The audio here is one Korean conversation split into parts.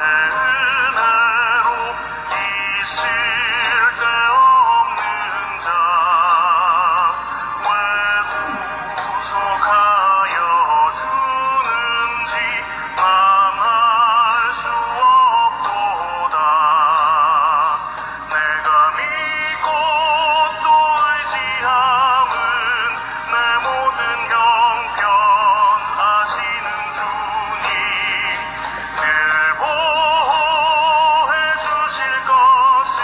은혜로 있을 데 없는 자 왜 구속하여 주는지 난 알 수 없도다. 내가 믿고 또 의지함은 내 모든 형편하시는 주님 늘 보호해 주실 것을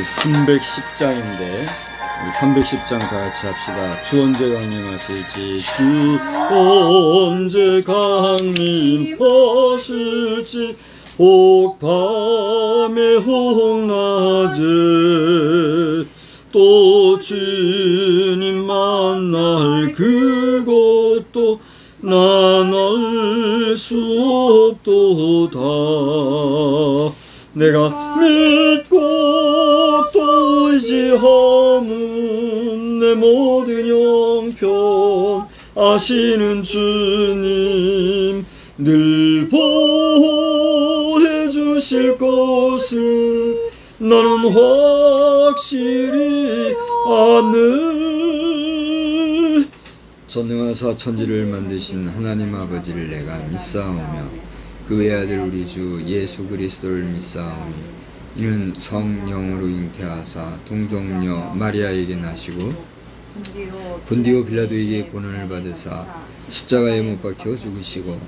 오늘 310장인데 우리 310장 다 같이 합시다. 주 언제 강림하실지, 주 언제 강림하실지, 혹 밤에 혹 낮에 또 주님 만날 그것도 난 알 수 없도다. 내가 믿고 또 의지함은 내 모든 형편 아시는 주님 늘 보호해 주실 것을 나는 확실히 아네. 전능하사 천지를 만드신 하나님 아버지를 내가 믿사오며 그 외아들 우리 주 예수 그리스도를 믿사오니 이는 성령으로 잉태하사 동정녀 마리아에게 나시고 본디오 빌라도에게 고난을 받으사 십자가에 못 박혀 죽으시고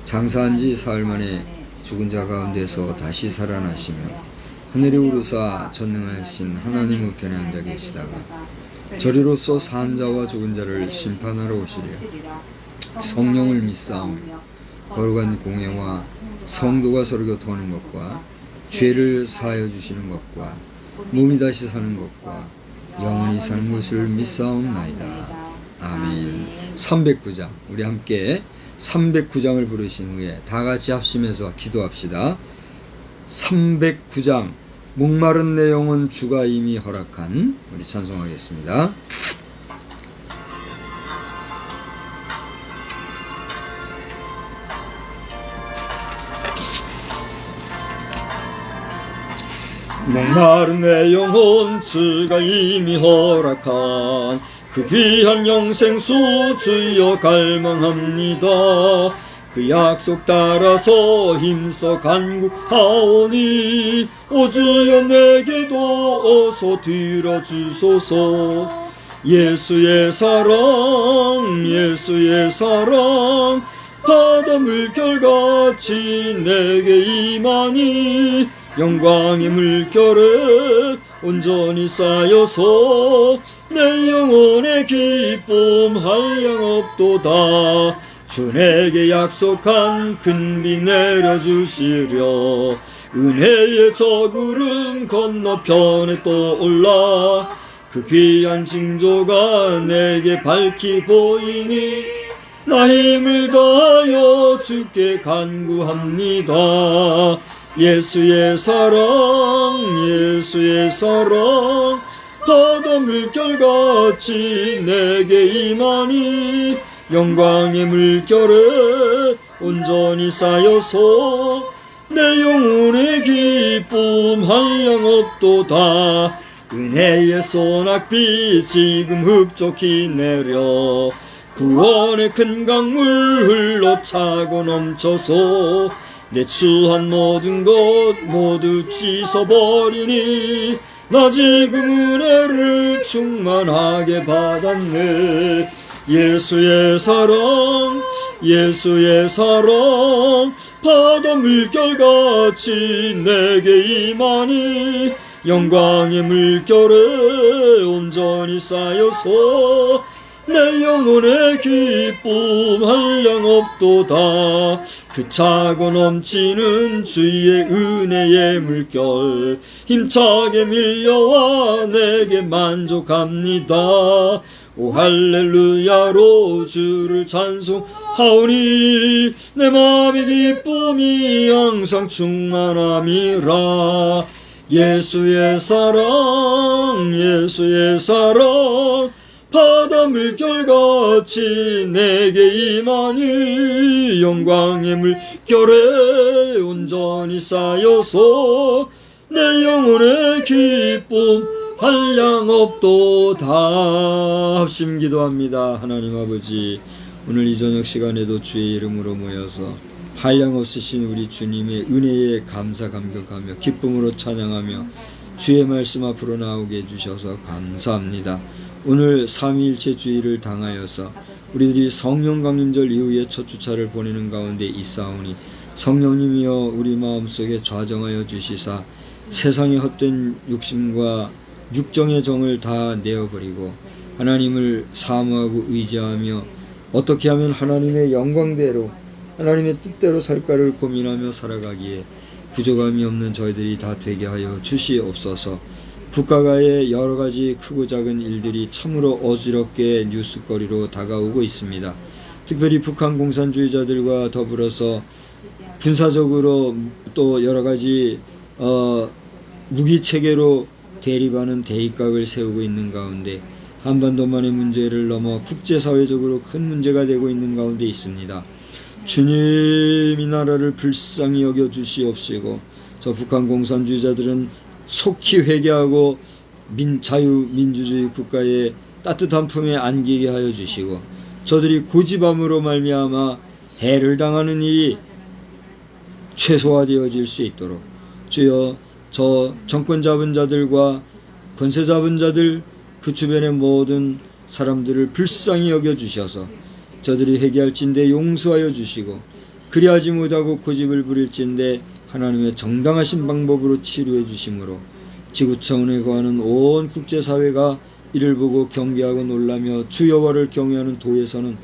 장사한 지 사흘 만에 죽은 자 가운데서 다시 살아나시며 하늘에 오르사 전능하신 하나님 우편에 앉아 계시다가 저리로서 산 자와 죽은 자를 심판하러 오시리라. 성령을 믿사오며 거룩한 공예와 성도가 서로 교통하는 것과 죄를 사하여 주시는 것과 몸이 다시 사는 것과 영원히 사는 것을 믿사옵나이다. 아멘. 309장 우리 함께 309장을 부르신 후에 다 같이 합심해서 기도합시다. 309장 목마른 내 영혼 주가 이미 허락한, 우리 찬송하겠습니다. 목마른 내 영혼 주가 이미 허락한 그 귀한 영생수 주여 갈망합니다. 그 약속 따라서 힘써 간구하오니 오 주여 내게도 어서 들어주소서. 예수의 사랑 예수의 사랑 바다 물결같이 내게 임하니 영광의 물결에 온전히 쌓여서 내 영혼의 기쁨 한량없도다. 주 내게 약속한 큰 비 내려주시려 은혜의 저 구름 건너편에 떠올라 그 귀한 징조가 내게 밝히 보이니 나 힘을 다하여 주께 간구합니다. 예수의 사랑 예수의 사랑 바다 물결같이 내게 임하니 영광의 물결에 온전히 쌓여서 내 영혼의 기쁨 한량없도다. 은혜의 소낙비 지금 흡족히 내려 구원의 큰 강물 흘러 차고 넘쳐서 내 추한 모든 것 모두 씻어버리니 나 지금 은혜를 충만하게 받았네. 예수의 사랑 예수의 사랑 바다 물결같이 내게 임하니 영광의 물결에 온전히 쌓여서 내 영혼의 기쁨 한량없도다. 그 차고 넘치는 주의 은혜의 물결 힘차게 밀려와 내게 만족합니다. 오 할렐루야로 주를 찬송하오니 내 마음의 기쁨이 항상 충만함이라. 예수의 사랑 예수의 사랑 바다 물결같이 내게 임하니 영광의 물결에 온전히 쌓여서 내 영혼의 기쁨 한량없도다. 합심 기도합니다. 하나님 아버지, 오늘 이 저녁 시간에도 주의 이름으로 모여서 한량없으신 우리 주님의 은혜에 감사 감격하며 기쁨으로 찬양하며 주의 말씀 앞으로 나오게 해주셔서 감사합니다. 오늘 삼위일체 주의를 당하여서 우리들이 성령 강림절 이후에 첫 주차를 보내는 가운데 있사오니 성령님이여 우리 마음속에 좌정하여 주시사 세상의 헛된 욕심과 육정의 정을 다 내어버리고 하나님을 사모하고 의지하며 어떻게 하면 하나님의 영광대로 하나님의 뜻대로 살까를 고민하며 살아가기에 부족함이 없는 저희들이 다 되게 하여 주시옵소서. 국가가의 여러 가지 크고 작은 일들이 참으로 어지럽게 뉴스거리로 다가오고 있습니다. 특별히 북한 공산주의자들과 더불어서 군사적으로 또 여러 가지 무기 체계로 대립하는 대립각을 세우고 있는 가운데 한반도만의 문제를 넘어 국제사회적으로 큰 문제가 되고 있는 가운데 있습니다. 주님, 이 나라를 불쌍히 여겨 주시옵시고 저 북한 공산주의자들은 속히 회개하고 자유민주주의 국가의 따뜻한 품에 안기게 하여 주시고 저들이 고집함으로 말미암아 해를 당하는 일이 최소화되어질 수 있도록 주여, 저 정권 잡은 자들과 권세 잡은 자들 그 주변의 모든 사람들을 불쌍히 여겨 주셔서 저들이 회개할진대 용서하여 주시고 그리하지 못하고 고집을 부릴진대 하나님의 정당하신 방법으로 치료해 주심으로 지구 차원에 거하는 온 국제사회가 이를 보고 경계하고 놀라며 주 여호와를 경외하는 도에서는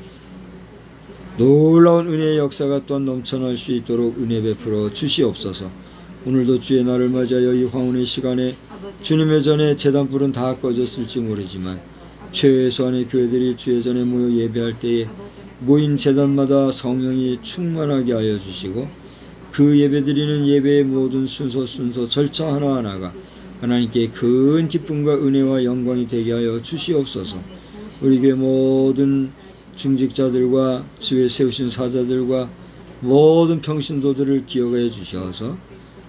놀라운 은혜의 역사가 또한 넘쳐날 수 있도록 은혜 베풀어 주시옵소서. 오늘도 주의 날을 맞이하여 이 황혼의 시간에 주님의 전에 제단불은 다 꺼졌을지 모르지만 최소한의 교회들이 주의 전에 모여 예배할 때에 모인 제단마다 성령이 충만하게 하여 주시고 그 예배드리는 예배의 모든 순서 절차 하나하나가 하나님께 큰 기쁨과 은혜와 영광이 되게 하여 주시옵소서. 우리 교회 모든 중직자들과 주의 세우신 사자들과 모든 평신도들을 기억하여 주셔서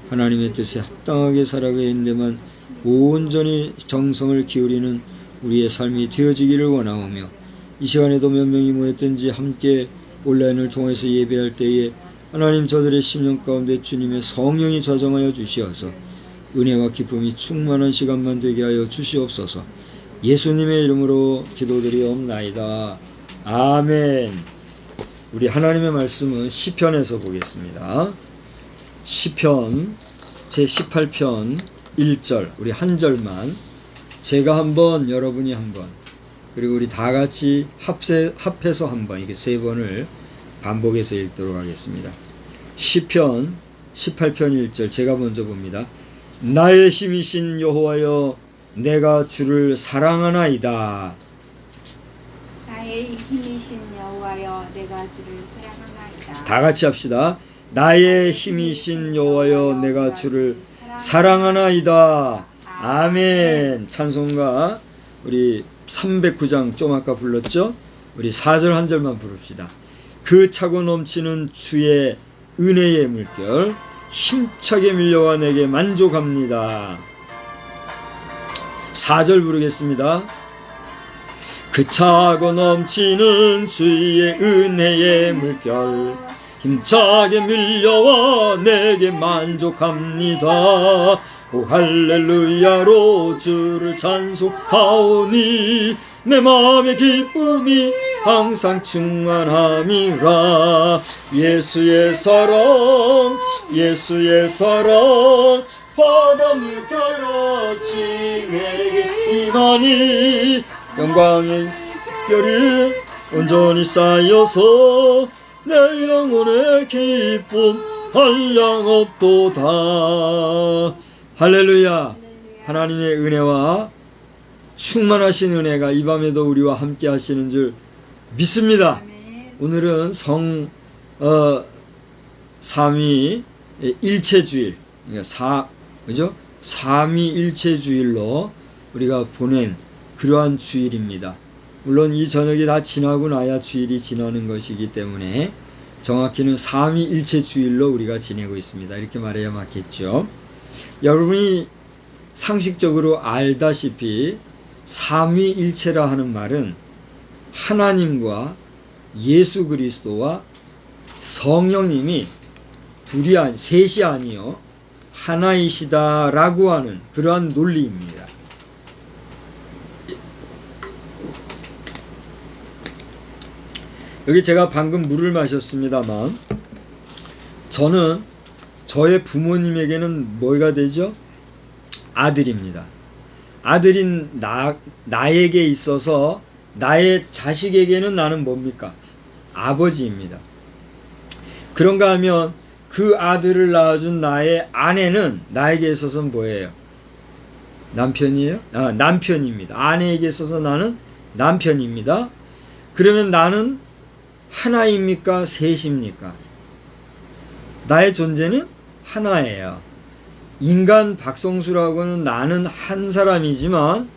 하나님의 뜻에 합당하게 살아가야 하는 데만 온전히 정성을 기울이는 우리의 삶이 되어지기를 원하오며 이 시간에도 몇 명이 모였든지 함께 온라인을 통해서 예배할 때에 하나님 저들의 심령 가운데 주님의 성령이 좌정하여 주시어서 은혜와 기쁨이 충만한 시간만 되게 하여 주시옵소서. 예수님의 이름으로 기도드리옵나이다. 아멘. 우리 하나님의 말씀은 시편에서 보겠습니다. 시편 제18편 1절 우리 한 절만 제가 한번 여러분이 한번 그리고 우리 다 같이 합해서 한번 이렇게 세 번을 반복해서 읽도록 하겠습니다. 시편 18편 1절 제가 먼저 봅니다. 나의 힘이신 여호와여 내가 주를 사랑하나이다. 나의 힘이신 여호와여 내가 주를 사랑하나이다. 다 같이 합시다. 나의 힘이신 여호와여 내가 주를 사랑하나이다. 아멘. 찬송가 우리 309장 좀 아까 불렀죠? 우리 4절 한 절만 부릅시다. 그 차고 넘치는 주의 은혜의 물결 힘차게 밀려와 내게 만족합니다. 4절 부르겠습니다. 그 차고 넘치는 주의 은혜의 물결 힘차게 밀려와 내게 만족합니다. 오 할렐루야로 주를 찬송하오니 내 마음의 기쁨이 항상 충만함이라. 예수의 사랑 바다 물결같이 내게 임하니 영광의 결이 온전히 쌓여서 내 영혼의 기쁨 한량없도다. 할렐루야. 하나님의 은혜와 충만하신 은혜가 이 밤에도 우리와 함께 하시는 줄 믿습니다. 오늘은 삼위일체주일, 그죠? 삼위일체주일로 우리가 보낸 그러한 주일입니다. 물론 이 저녁이 다 지나고 나야 주일이 지나는 것이기 때문에 정확히는 삼위일체주일로 우리가 지내고 있습니다. 이렇게 말해야 맞겠죠. 여러분이 상식적으로 알다시피 삼위일체라 하는 말은 하나님과 예수 그리스도와 성령님이 셋이 아니요 하나이시다라고 하는 그러한 논리입니다. 여기 제가 방금 물을 마셨습니다만 저는 저의 부모님에게는 뭐가 되죠? 아들입니다. 아들인 나에게 있어서 나의 자식에게는 나는 뭡니까? 아버지입니다. 그런가 하면 그 아들을 낳아준 나의 아내는 나에게 있어서는 뭐예요? 남편이에요? 남편입니다. 아내에게 있어서 나는 남편입니다. 그러면 나는 하나입니까? 셋입니까? 나의 존재는 하나예요. 인간 박성수라고는 나는 한 사람이지만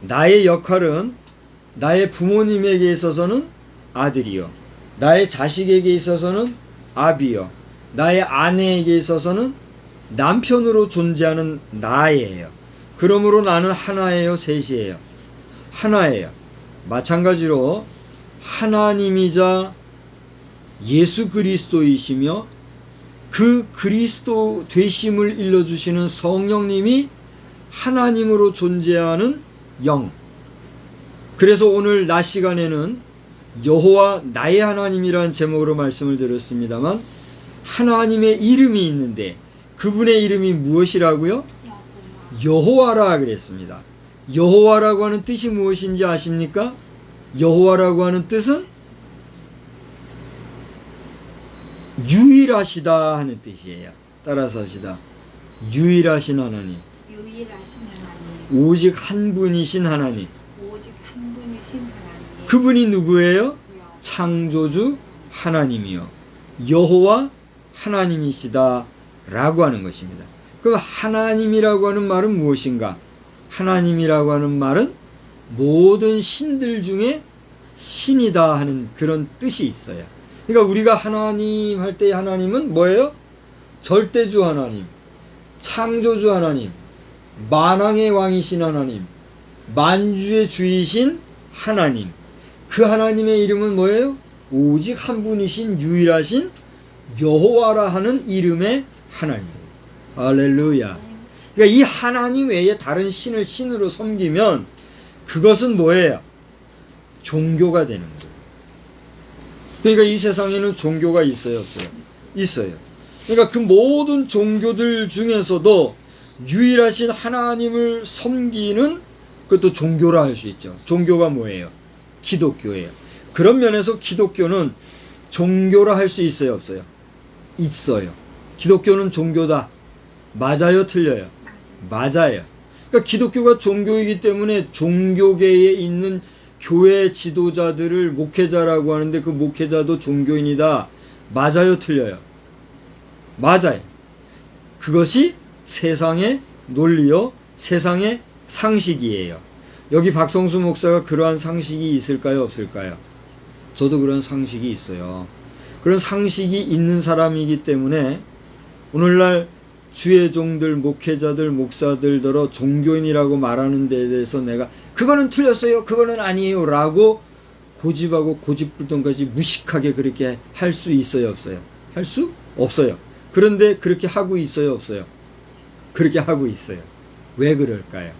나의 역할은 나의 부모님에게 있어서는 아들이요, 나의 자식에게 있어서는 아비요, 나의 아내에게 있어서는 남편으로 존재하는 나예요. 그러므로 나는 하나예요, 셋이에요? 하나예요. 마찬가지로 하나님이자 예수 그리스도이시며 그 그리스도 되심을 일러주시는 성령님이 하나님으로 존재하는 영. 그래서 오늘 낮 시간에는 여호와 나의 하나님이라는 제목으로 말씀을 드렸습니다만, 하나님의 이름이 있는데 그분의 이름이 무엇이라고요? 여호와라 그랬습니다. 여호와라고 하는 뜻이 무엇인지 아십니까? 여호와라고 하는 뜻은 유일하시다 하는 뜻이에요. 따라서 합시다. 유일하신 하나님. 유일하신 하나님. 오직 한 분이신 하나님. 오직 한 분이신 하나님. 그분이 누구예요? 창조주 하나님이요, 여호와 하나님이시다 라고 하는 것입니다. 그럼 하나님이라고 하는 말은 무엇인가? 하나님이라고 하는 말은 모든 신들 중에 신이다 하는 그런 뜻이 있어요. 그러니까 우리가 하나님 할 때 하나님은 뭐예요? 절대주 하나님, 창조주 하나님, 만왕의 왕이신 하나님, 만주의 주이신 하나님. 그 하나님의 이름은 뭐예요? 오직 한 분이신 유일하신 여호와라 하는 이름의 하나님. 할렐루야. 그러니까 이 하나님 외에 다른 신을 신으로 섬기면 그것은 뭐예요? 종교가 되는 거예요. 그러니까 이 세상에는 종교가 있어요, 없어요? 있어요. 그러니까 그 모든 종교들 중에서도 유일하신 하나님을 섬기는 그것도 종교라 할 수 있죠. 종교가 뭐예요? 기독교예요. 그런 면에서 기독교는 종교라 할 수 있어요, 없어요? 있어요. 기독교는 종교다. 맞아요, 틀려요? 맞아요. 그러니까 기독교가 종교이기 때문에 종교계에 있는 교회 지도자들을 목회자라고 하는데 그 목회자도 종교인이다. 맞아요, 틀려요? 맞아요. 그것이 세상의 논리요, 세상의 상식이에요. 여기 박성수 목사가 그러한 상식이 있을까요, 없을까요? 저도 그런 상식이 있어요. 그런 상식이 있는 사람이기 때문에 오늘날 주의 종들, 목회자들, 목사들더러 종교인이라고 말하는 데에 대해서 내가 그거는 틀렸어요, 그거는 아니에요 라고 고집하고 고집불통까지 무식하게 그렇게 할 수 있어요, 없어요? 할 수 없어요. 그런데 그렇게 하고 있어요, 없어요? 그렇게 하고 있어요. 왜 그럴까요?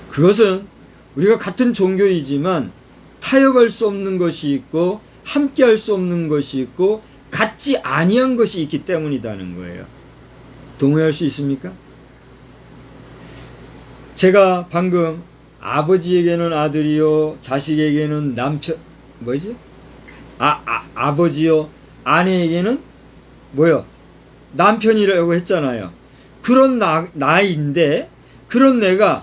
그것은 우리가 같은 종교이지만 타협할 수 없는 것이 있고 함께 할 수 없는 것이 있고 같지 아니한 것이 있기 때문이라는 거예요. 동의할 수 있습니까? 제가 방금 아버지에게는 아들이요, 자식에게는 남편, 뭐지? 아버지요, 아내에게는 뭐요? 남편이라고 했잖아요. 그런 나인데, 그런 내가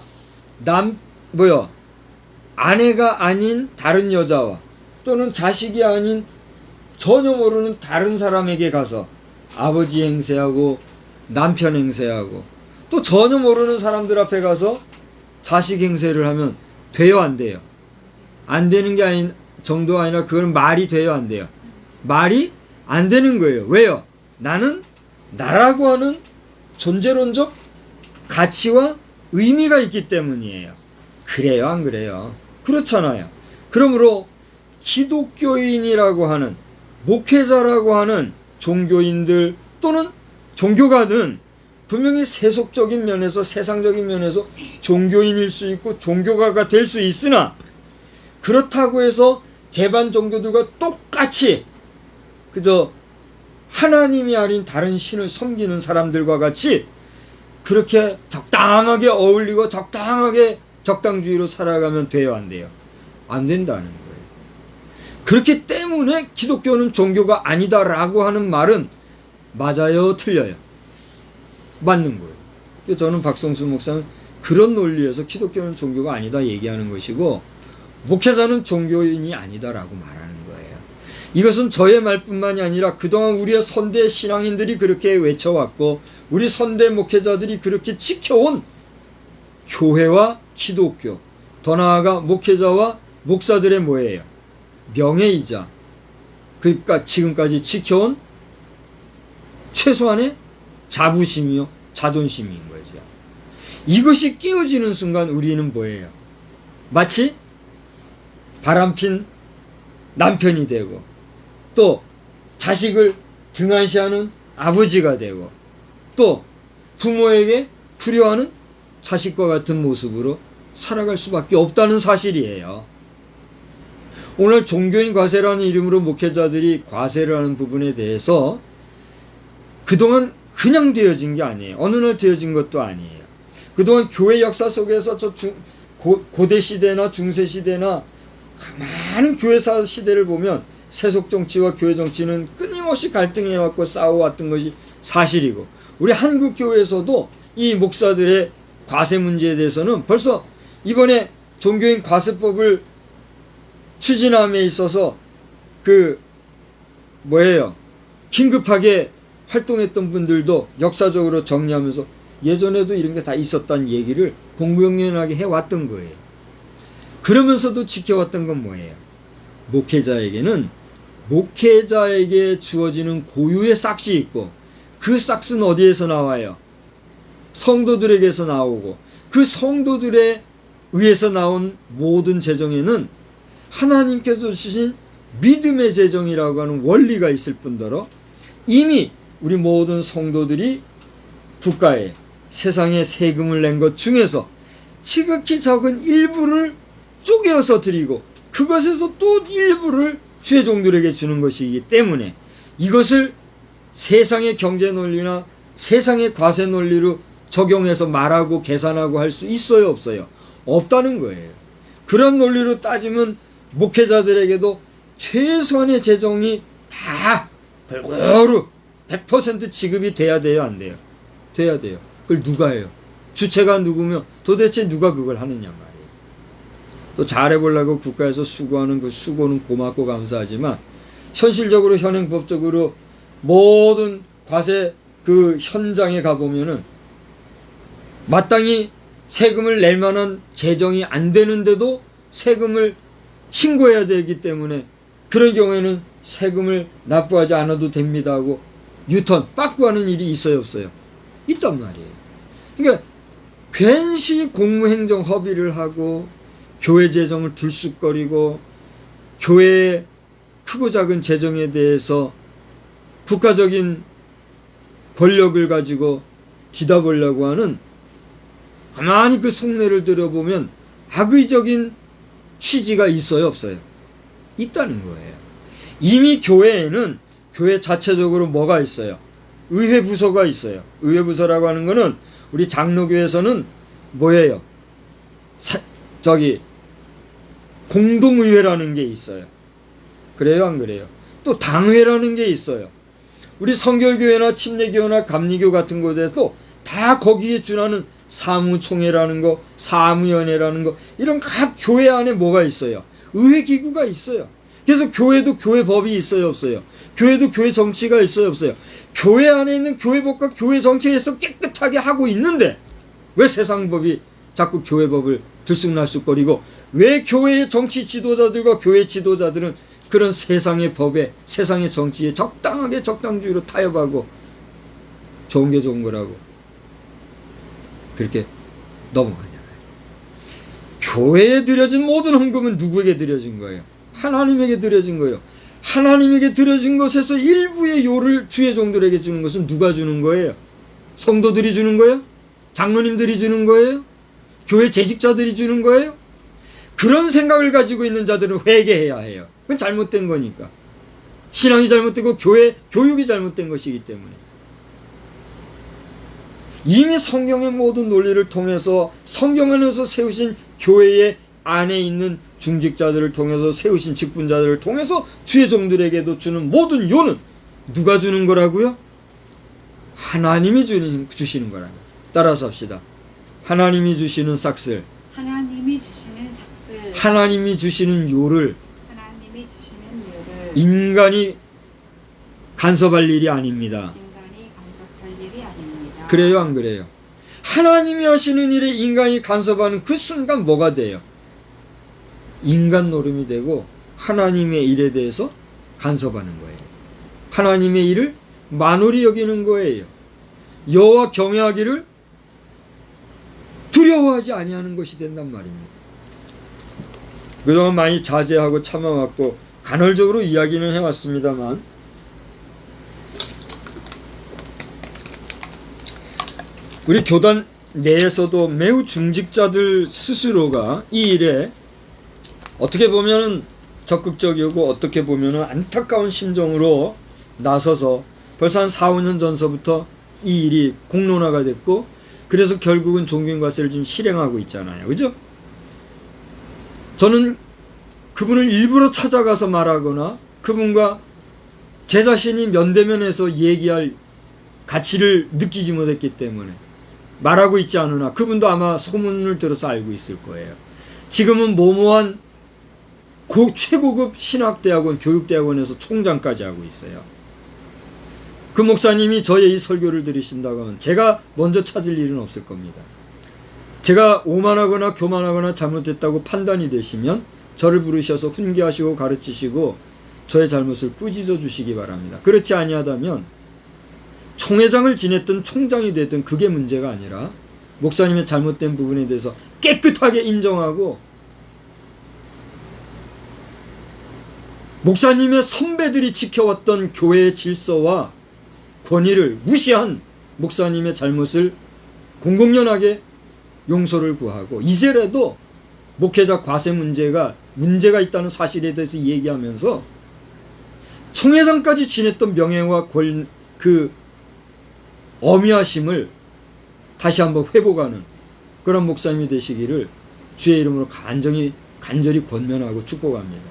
아내가 아닌 다른 여자와 또는 자식이 아닌 전혀 모르는 다른 사람에게 가서 아버지 행세하고 남편 행세하고 또 전혀 모르는 사람들 앞에 가서 자식 행세를 하면 돼요, 안 돼요? 안 되는 게 정도가 아니라 그건 말이 돼요, 안 돼요? 말이 안 되는 거예요. 왜요? 나는 나라고 하는 존재론적 가치와 의미가 있기 때문이에요. 그래요, 안 그래요? 그렇잖아요. 그러므로 기독교인이라고 하는, 목회자라고 하는 종교인들 또는 종교가는 분명히 세속적인 면에서, 세상적인 면에서 종교인일 수 있고 종교가가 될 수 있으나, 그렇다고 해서 제반 종교들과 똑같이 그저 하나님이 아닌 다른 신을 섬기는 사람들과 같이 그렇게 적당하게 어울리고 적당하게 적당주의로 살아가면 돼요, 안 돼요? 안 된다는 거예요. 그렇기 때문에 기독교는 종교가 아니다라고 하는 말은 맞아요, 틀려요? 맞는 거예요. 그래서 저는 박성수 목사는 그런 논리에서 기독교는 종교가 아니다 얘기하는 것이고, 목회자는 종교인이 아니다라고 말하는 거예요. 이것은 저의 말뿐만이 아니라 그동안 우리의 선대 신앙인들이 그렇게 외쳐왔고 우리 선대 목회자들이 그렇게 지켜온 교회와 기독교, 더 나아가 목회자와 목사들의 뭐예요? 명예이자 그러니까 지금까지 지켜온 최소한의 자부심이요, 자존심인 거죠. 이것이 깨어지는 순간 우리는 뭐예요? 마치 바람핀 남편이 되고 또 자식을 등한시하는 아버지가 되고 또 부모에게 불효하는 자식과 같은 모습으로 살아갈 수밖에 없다는 사실이에요. 오늘 종교인 과세라는 이름으로 목회자들이 과세를 하는 부분에 대해서 그동안 그냥 되어진 게 아니에요. 어느 날 되어진 것도 아니에요. 그동안 교회 역사 속에서 고대 시대나 중세 시대나 많은 교회사 시대를 보면 세속 정치와 교회 정치는 끊임없이 갈등해왔고 싸워왔던 것이 사실이고, 우리 한국 교회에서도 이 목사들의 과세 문제에 대해서는 벌써 이번에 종교인 과세법을 추진함에 있어서 긴급하게 활동했던 분들도 역사적으로 정리하면서 예전에도 이런 게 다 있었다는 얘기를 공공연하게 해왔던 거예요. 그러면서도 지켜왔던 건 뭐예요? 목회자에게 주어지는 고유의 싹이 있고, 그 싹은 어디에서 나와요? 성도들에게서 나오고, 그 성도들에 의해서 나온 모든 재정에는 하나님께서 주신 믿음의 재정이라고 하는 원리가 있을 뿐더러 이미 우리 모든 성도들이 국가에 세상에 세금을 낸 것 중에서 지극히 적은 일부를 쪼개어서 드리고 그것에서 또 일부를 주의 종들에게 주는 것이기 때문에 이것을 세상의 경제 논리나 세상의 과세 논리로 적용해서 말하고 계산하고 할 수 있어요, 없어요? 없다는 거예요. 그런 논리로 따지면 목회자들에게도 최소한의 재정이 다 골고루 100% 지급이 돼야 돼요, 안 돼요? 돼야 돼요. 그걸 누가 해요? 주체가 누구며 도대체 누가 그걸 하느냐 말이에요. 또 잘해보려고 국가에서 수고하는 그 수고는 고맙고 감사하지만 현실적으로 현행법적으로 모든 과세 그 현장에 가보면은 마땅히 세금을 낼 만한 재정이 안 되는데도 세금을 신고해야 되기 때문에 그런 경우에는 세금을 납부하지 않아도 됩니다 하고 유턴, 빠꾸하는 일이 있어요, 없어요? 있단 말이에요. 그러니까 괜시 공무행정 허비를 하고 교회 재정을 들쑥거리고 교회의 크고 작은 재정에 대해서 국가적인 권력을 가지고 뒤다보려고 하는, 가만히 그 속내를 들여보면 악의적인 취지가 있어요, 없어요? 있다는 거예요. 이미 교회에는 교회 자체적으로 뭐가 있어요? 의회 부서가 있어요. 의회 부서라고 하는 거는 우리 장로교에서는 뭐예요? 공동의회라는 게 있어요. 그래요, 안 그래요? 또 당회라는 게 있어요. 우리 성결교회나 침례교회나 감리교 같은 곳에도 다 거기에 준하는 사무총회라는 거, 사무위원회라는 거, 이런 각 교회 안에 뭐가 있어요? 의회기구가 있어요. 그래서 교회도 교회법이 있어요, 없어요? 교회도 교회 정치가 있어요, 없어요? 교회 안에 있는 교회법과 교회 정치에서 깨끗하게 하고 있는데 왜 세상법이 자꾸 교회법을 들쑥날쑥거리고, 왜 교회의 정치 지도자들과 교회 지도자들은 그런 세상의 법에, 세상의 정치에 적당하게 적당주의로 타협하고 좋은 게 좋은 거라고 그렇게 넘어가냐. 교회에 드려진 모든 헌금은 누구에게 드려진 거예요? 하나님에게 드려진 거예요. 하나님에게 드려진 것에서 일부의 요를 주의 종들에게 주는 것은 누가 주는 거예요? 성도들이 주는 거예요? 장로님들이 주는 거예요? 교회 재직자들이 주는 거예요? 그런 생각을 가지고 있는 자들은 회개해야 해요. 그건 잘못된 거니까. 신앙이 잘못되고 교회 교육이 잘못된 것이기 때문에. 이미 성경의 모든 논리를 통해서 성경 안에서 세우신 교회의 안에 있는 중직자들을 통해서 세우신 직분자들을 통해서 주의 종들에게도 주는 모든 요는 누가 주는 거라고요? 하나님이 주시는 거랍니다. 따라서 합시다. 하나님이 주시는 삭슬, 하나님이 주시는 삭슬, 하나님이 주시는 요를 하나님이 주시는 요를 인간이 간섭할 일이 아닙니다. 인간이 간섭할 일이 아닙니다. 그래요, 안 그래요? 하나님이 하시는 일에 인간이 간섭하는 그 순간 뭐가 돼요? 인간 노름이 되고 하나님의 일에 대해서 간섭하는 거예요. 하나님의 일을 만홀히 여기는 거예요. 여호와 경외하기를 두려워하지 아니하는 것이 된단 말입니다. 그동안 많이 자제하고 참아왔고 간헐적으로 이야기는 해왔습니다만 우리 교단 내에서도 매우 중직자들 스스로가 이 일에 어떻게 보면 적극적이고 어떻게 보면 안타까운 심정으로 나서서 벌써 한 4, 5년 전서부터 이 일이 공론화가 됐고 그래서 결국은 종교인과세를 지금 실행하고 있잖아요. 그죠? 저는 그분을 일부러 찾아가서 말하거나 그분과 제 자신이 면대면해서 얘기할 가치를 느끼지 못했기 때문에 말하고 있지 않으나 그분도 아마 소문을 들어서 알고 있을 거예요. 지금은 모모한 최고급 신학대학원, 교육대학원에서 총장까지 하고 있어요. 그 목사님이 저의 이 설교를 들으신다고 하면 제가 먼저 찾을 일은 없을 겁니다. 제가 오만하거나 교만하거나 잘못했다고 판단이 되시면 저를 부르셔서 훈계하시고 가르치시고 저의 잘못을 꾸짖어 주시기 바랍니다. 그렇지 아니하다면 총회장을 지냈든 총장이 됐든 그게 문제가 아니라 목사님의 잘못된 부분에 대해서 깨끗하게 인정하고 목사님의 선배들이 지켜왔던 교회의 질서와 권위를 무시한 목사님의 잘못을 공공연하게 용서를 구하고 이제라도 목회자 과세 문제가 있다는 사실에 대해서 얘기하면서 총회장까지 지냈던 명예와 그 어미하심을 다시 한번 회복하는 그런 목사님이 되시기를 주의 이름으로 간절히 권면하고 축복합니다.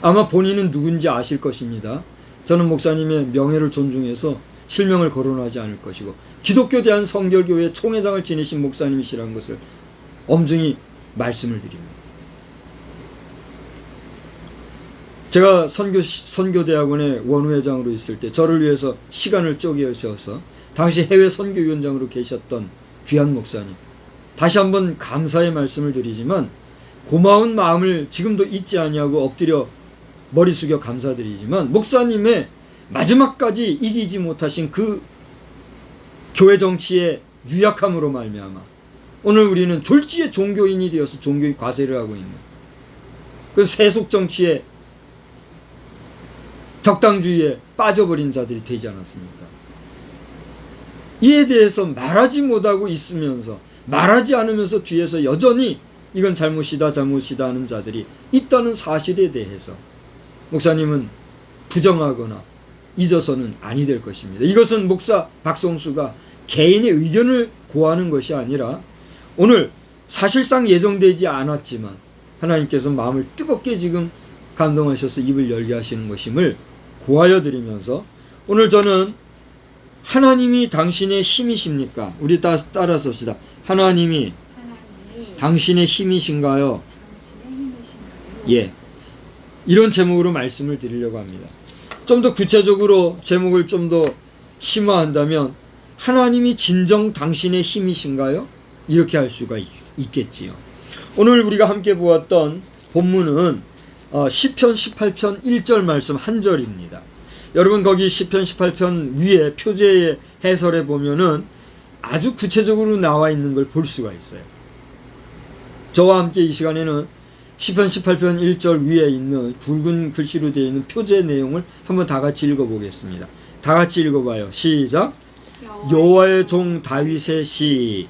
아마 본인은 누군지 아실 것입니다. 저는 목사님의 명예를 존중해서 실명을 거론하지 않을 것이고 기독교 대한성결교회 총회장을 지내신 목사님이시라는 것을 엄중히 말씀을 드립니다. 제가 선교대학원의 원후회장으로 있을 때 저를 위해서 시간을 쪼개셔서 당시 해외 선교위원장으로 계셨던 귀한 목사님, 다시 한번 감사의 말씀을 드리지만 고마운 마음을 지금도 잊지 아니하고 엎드려 머리 숙여 감사드리지만 목사님의 마지막까지 이기지 못하신 그 교회 정치의 유약함으로 말미암아 오늘 우리는 졸지의 종교인이 되어서 종교인 과세를 하고 있는 그 세속 정치의 적당주의에 빠져버린 자들이 되지 않았습니까? 이에 대해서 말하지 못하고 있으면서 말하지 않으면서 뒤에서 여전히 이건 잘못이다 하는 자들이 있다는 사실에 대해서 목사님은 부정하거나 잊어서는 아니 될 것입니다. 이것은 목사 박성수가 개인의 의견을 고하는 것이 아니라 오늘 사실상 예정되지 않았지만 하나님께서 마음을 뜨겁게 지금 감동하셔서 입을 열게 하시는 것임을 고하여 드리면서 오늘 저는 하나님이 당신의 힘이십니까? 우리 따라서 합시다. 하나님이 당신의 힘이신가요? 예. 이런 제목으로 말씀을 드리려고 합니다. 좀 더 구체적으로 제목을 좀 더 심화한다면 하나님이 진정 당신의 힘이신가요? 이렇게 할 수가 있겠지요. 오늘 우리가 함께 보았던 본문은 시편 18편 1절 말씀 한 절입니다. 여러분 거기 시편 18편 위에 표제의 해설에 보면은 아주 구체적으로 나와 있는 걸 볼 수가 있어요. 저와 함께 이 시간에는 시편 18편 1절 위에 있는 굵은 글씨로 되어 있는 표제 내용을 한번 다 같이 읽어보겠습니다. 다 같이 읽어봐요. 시작. 여호와의 종 다윗의 시,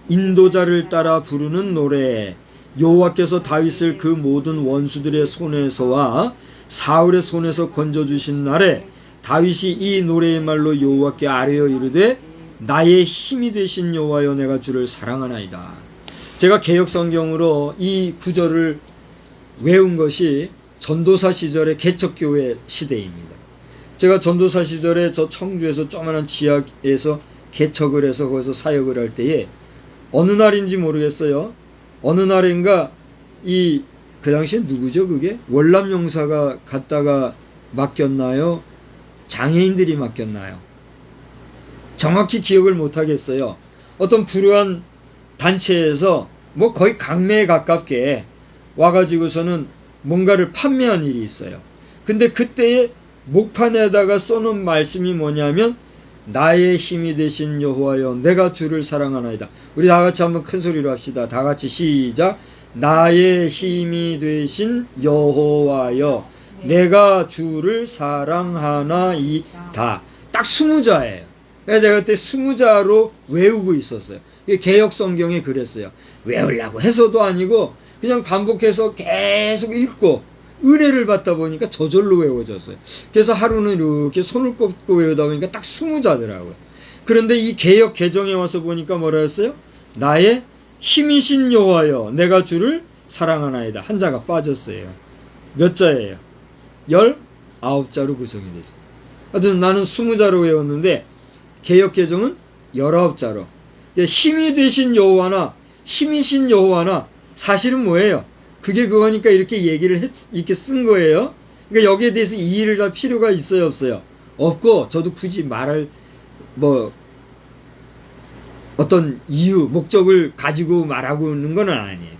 인도자를 따라 부르는 노래. 여호와께서 다윗을 그 모든 원수들의 손에서와 사울의 손에서 건져주신 날에 다윗이 이 노래의 말로 여호와께 아뢰어 이르되 나의 힘이 되신 여호와여 내가 주를 사랑하나이다. 제가 개역 성경으로 이 구절을 외운 것이 전도사 시절의 개척교회 시대입니다. 제가 전도사 시절에 저 청주에서 조그마한 지역에서 개척을 해서 거기서 사역을 할 때에 어느 날인지 모르겠어요. 어느 날인가 그 당시에 누구죠 그게? 월남용사가 갔다가 맡겼나요? 장애인들이 맡겼나요? 정확히 기억을 못하겠어요. 어떤 불우한 단체에서 뭐 거의 강매에 가깝게 와가지고서는 뭔가를 판매한 일이 있어요. 근데 그때에 목판에다가 써놓은 말씀이 뭐냐면 나의 힘이 되신 여호와여 내가 주를 사랑하나이다. 우리 다 같이 한번 큰 소리로 합시다. 다 같이 시작. 나의 힘이 되신 여호와여 내가 주를 사랑하나이다. 딱 20자예요. 제가 그때 20자로 외우고 있었어요. 개역 성경에 그랬어요. 외우려고 해서도 아니고 그냥 반복해서 계속 읽고 은혜를 받다 보니까 저절로 외워졌어요. 그래서 하루는 이렇게 손을 꼽고 외우다 보니까 딱 20자더라고요. 그런데 이 개역 개정에 와서 보니까 뭐라 했어요? 나의 힘이신 여호와여 내가 주를 사랑하나이다. 한 자가 빠졌어요. 몇 자예요? 19자로 구성이 됐어요. 하여튼 나는 20자로 외웠는데 개역 개정은 19자로. 힘이 되신 여호와나 힘이신 여호와나 사실은 뭐예요? 그게 그거니까 이렇게 얘기를 이렇게 쓴 거예요. 그러니까 여기에 대해서 이의를 할 필요가 있어요, 없어요? 없고 저도 굳이 말할 어떤 이유, 목적을 가지고 말하고 있는 건 아니에요.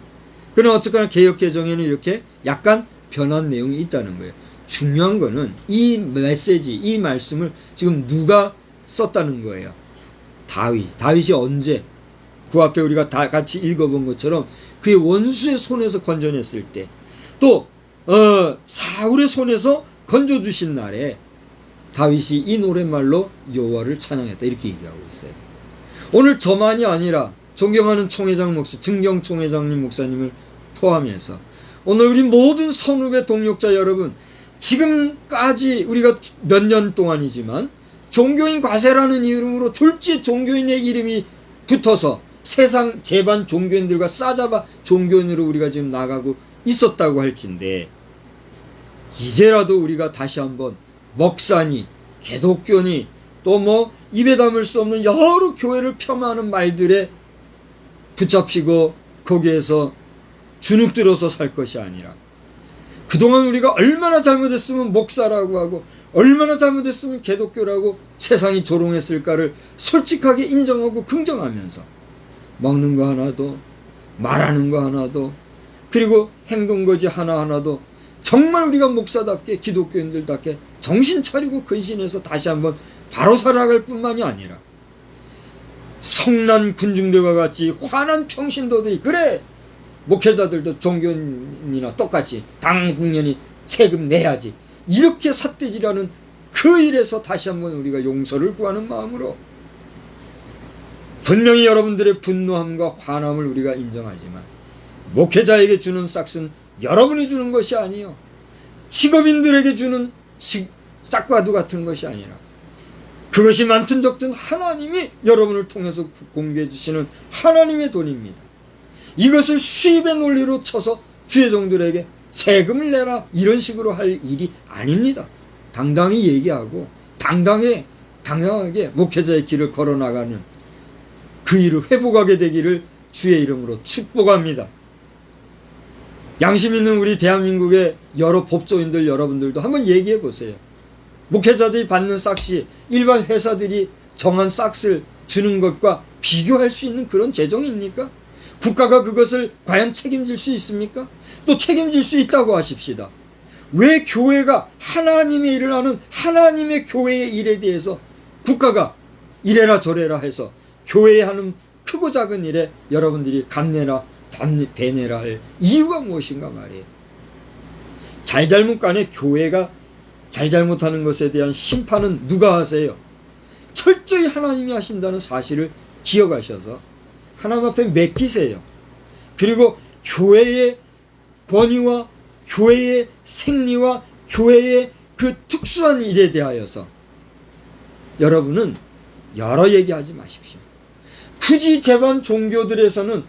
그러나 어쨌거나 개역 개정에는 이렇게 약간 변한 내용이 있다는 거예요. 중요한 거는 이 메시지, 이 말씀을 지금 누가 썼다는 거예요. 다윗이 언제 그 앞에 우리가 다 같이 읽어본 것처럼 그의 원수의 손에서 건져냈을 때 또 사울의 손에서 건져주신 날에 다윗이 이 노랫말로 여호와를 찬양했다 이렇게 얘기하고 있어요. 오늘 저만이 아니라 존경하는 총회장 목사 증경 총회장님 목사님을 포함해서 오늘 우리 모든 선후배 동역자 여러분 지금까지 우리가 몇 년 동안이지만 종교인 과세라는 이름으로 둘째 종교인의 이름이 붙어서 세상 제반 종교인들과 싸잡아 종교인으로 우리가 지금 나가고 있었다고 할진데 이제라도 우리가 다시 한번 먹사니 개독교니 또 뭐 입에 담을 수 없는 여러 교회를 폄하하는 말들에 붙잡히고 거기에서 주눅들어서 살 것이 아니라 그동안 우리가 얼마나 잘못했으면 목사라고 하고 얼마나 잘못했으면 개독교라고 세상이 조롱했을까를 솔직하게 인정하고 긍정하면서 먹는 거 하나도 말하는 거 하나도 그리고 행동거지 하나하나도 정말 우리가 목사답게 기독교인들답게 정신 차리고 근신해서 다시 한번 바로 살아갈 뿐만이 아니라 성난 군중들과 같이 화난 평신도들이 그래 목회자들도 종교인이나 똑같이 당연히 세금 내야지 이렇게 삿대질하는 그 일에서 다시 한번 우리가 용서를 구하는 마음으로 분명히 여러분들의 분노함과 화남을 우리가 인정하지만 목회자에게 주는 싹은 여러분이 주는 것이 아니요 직업인들에게 주는 싹과도 같은 것이 아니라 그것이 많든 적든 하나님이 여러분을 통해서 공개해 주시는 하나님의 돈입니다. 이것을 수입의 논리로 쳐서 주의 종들에게 세금을 내라 이런 식으로 할 일이 아닙니다. 당당히 얘기하고 당당하게 목회자의 길을 걸어나가는 그 일을 회복하게 되기를 주의 이름으로 축복합니다. 양심 있는 우리 대한민국의 여러 법조인들 여러분들도 한번 얘기해 보세요. 목회자들이 받는 싹시 일반 회사들이 정한 싹을 주는 것과 비교할 수 있는 그런 재정입니까? 국가가 그것을 과연 책임질 수 있습니까? 또 책임질 수 있다고 하십시다. 왜 교회가 하나님의 일을 하는 하나님의 교회의 일에 대해서 국가가 이래라 저래라 해서 교회에 하는 크고 작은 일에 여러분들이 감내라 배내라 할 이유가 무엇인가 말이에요. 잘잘못 간에 교회가 잘잘못하는 것에 대한 심판은 누가 하세요? 철저히 하나님이 하신다는 사실을 기억하셔서 하나님 앞에 맡기세요. 그리고 교회의 권위와 교회의 생리와 교회의 그 특수한 일에 대하여서 여러분은 여러 얘기하지 마십시오. 굳이 제반 종교들에서는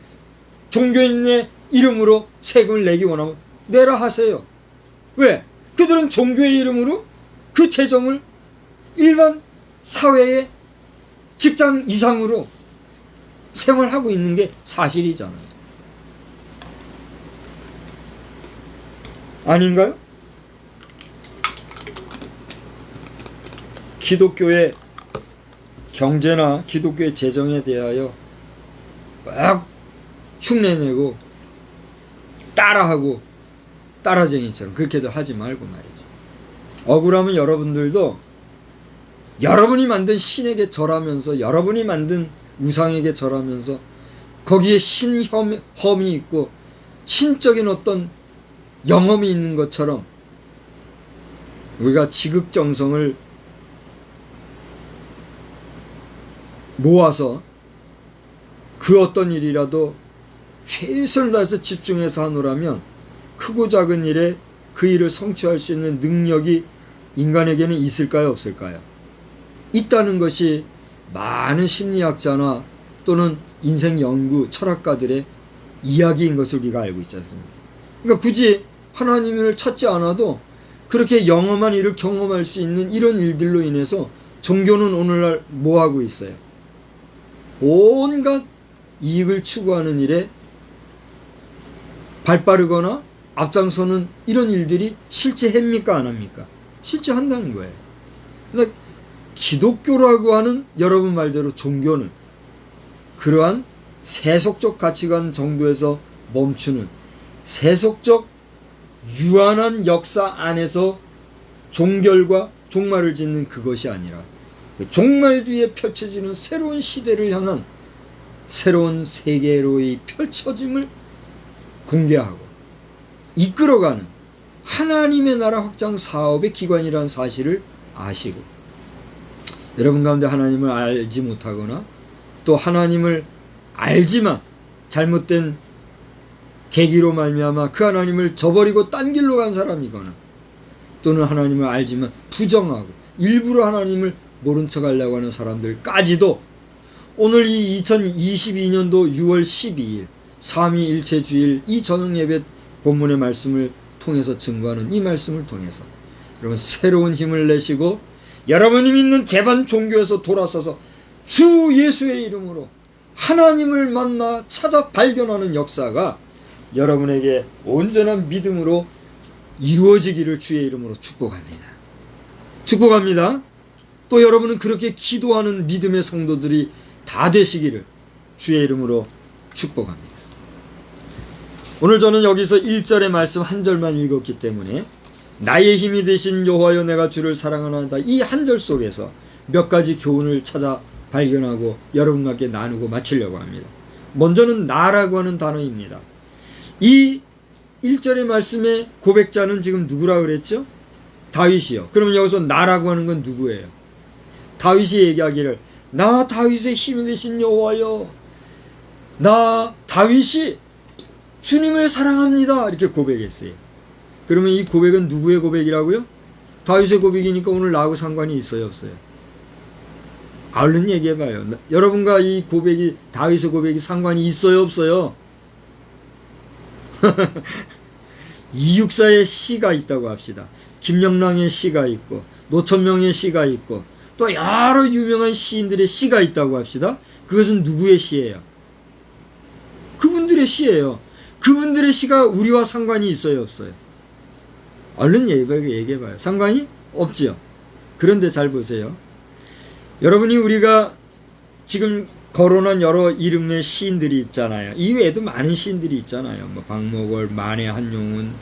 종교인의 이름으로 세금을 내기 원하면 내라 하세요. 왜? 그들은 종교의 이름으로 그 재정을 일반 사회의 직장 이상으로 생활하고 있는 게 사실이잖아요. 아닌가요? 기독교의 경제나 기독교의 재정에 대하여 막 흉내내고 따라하고 따라쟁이처럼 그렇게들 하지 말고 말이죠. 억울하면 여러분들도 여러분이 만든 신에게 절하면서, 여러분이 만든 우상에게 절하면서 거기에 신혐이 있고 신적인 어떤 영험이 있는 것처럼 우리가 지극정성을 모아서 그 어떤 일이라도 최선을 다해서 집중해서 하노라면 크고 작은 일에 그 일을 성취할 수 있는 능력이 인간에게는 있을까요, 없을까요? 있다는 것이 많은 심리학자나 또는 인생 연구 철학가들의 이야기인 것을 우리가 알고 있지 않습니까? 그러니까 굳이 하나님을 찾지 않아도 그렇게 영험한 일을 경험할 수 있는 이런 일들로 인해서 종교는 오늘날 뭐 하고 있어요? 온갖 이익을 추구하는 일에 발빠르거나 앞장서는 이런 일들이 실제 합니까, 안 합니까? 실제 한다는 거예요. 그러나 기독교라고 하는 여러분 말대로 종교는 그러한 세속적 가치관 정도에서 멈추는 세속적 유한한 역사 안에서 종결과 종말을 짓는 그것이 아니라 그 종말 뒤에 펼쳐지는 새로운 시대를 향한 새로운 세계로의 펼쳐짐을 공개하고 이끌어가는 하나님의 나라 확장 사업의 기관이라는 사실을 아시고, 여러분 가운데 하나님을 알지 못하거나 또 하나님을 알지만 잘못된 계기로 말미암아 그 하나님을 저버리고 딴 길로 간 사람이거나 또는 하나님을 알지만 부정하고 일부러 하나님을 모른 척 하려고 하는 사람들까지도 오늘 이 2022년도 6월 12일 삼위일체주일 이 저녁예배 본문의 말씀을 통해서 증거하는 이 말씀을 통해서 여러분 새로운 힘을 내시고 여러분이 믿는 제반 종교에서 돌아서서 주 예수의 이름으로 하나님을 만나 찾아 발견하는 역사가 여러분에게 온전한 믿음으로 이루어지기를 주의 이름으로 축복합니다. 축복합니다. 또 여러분은 그렇게 기도하는 믿음의 성도들이 다 되시기를 주의 이름으로 축복합니다. 오늘 저는 여기서 1절의 말씀 한 절만 읽었기 때문에 나의 힘이 되신 여호와여 내가 주를 사랑하나이다 이 한 절 속에서 몇 가지 교훈을 찾아 발견하고 여러분과 함께 나누고 마치려고 합니다. 먼저는 나라고 하는 단어입니다. 이 1절의 말씀의 고백자는 지금 누구라 그랬죠? 다윗이요. 그러면 여기서 나라고 하는 건 누구예요? 다윗이 얘기하기를 나 다윗의 힘이 되신 여호와여 나 다윗이 주님을 사랑합니다 이렇게 고백했어요. 그러면 이 고백은 누구의 고백이라고요? 다윗의 고백이니까 오늘 나하고 상관이 있어요, 없어요? 얼른 얘기해봐요. 여러분과 이 고백이 다윗의 고백이 상관이 있어요, 없어요? 이육사의 시가 있다고 합시다. 김영랑의 시가 있고 노천명의 시가 있고 또 여러 유명한 시인들의 시가 있다고 합시다. 그것은 누구의 시예요? 그분들의 시예요. 그분들의 시가 우리와 상관이 있어요, 없어요? 얼른 얘기해봐요. 상관이 없지요. 그런데 잘 보세요. 여러분이 우리가 지금 거론한 여러 이름의 시인들이 있잖아요. 이 외에도 많은 시인들이 있잖아요. 뭐 박목월, 만해, 한용운,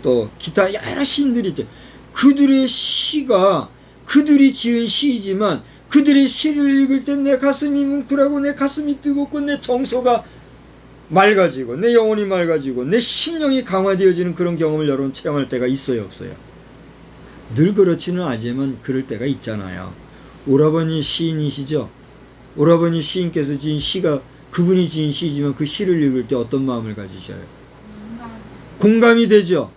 또 기타 여러 시인들이 있죠. 그들의 시가 그들이 지은 시이지만 그들의 시를 읽을 때 내 가슴이 뭉클하고 내 가슴이 뜨겁고 내 정서가 맑아지고 내 영혼이 맑아지고 내 심령이 강화되어지는 그런 경험을 여러분 체험할 때가 있어요, 없어요? 늘 그렇지는 않지만 그럴 때가 있잖아요. 오라버니 시인이시죠? 오라버니 시인께서 지은 시가 그분이 지은 시지만 그 시를 읽을 때 어떤 마음을 가지셔요? 공감이 되죠?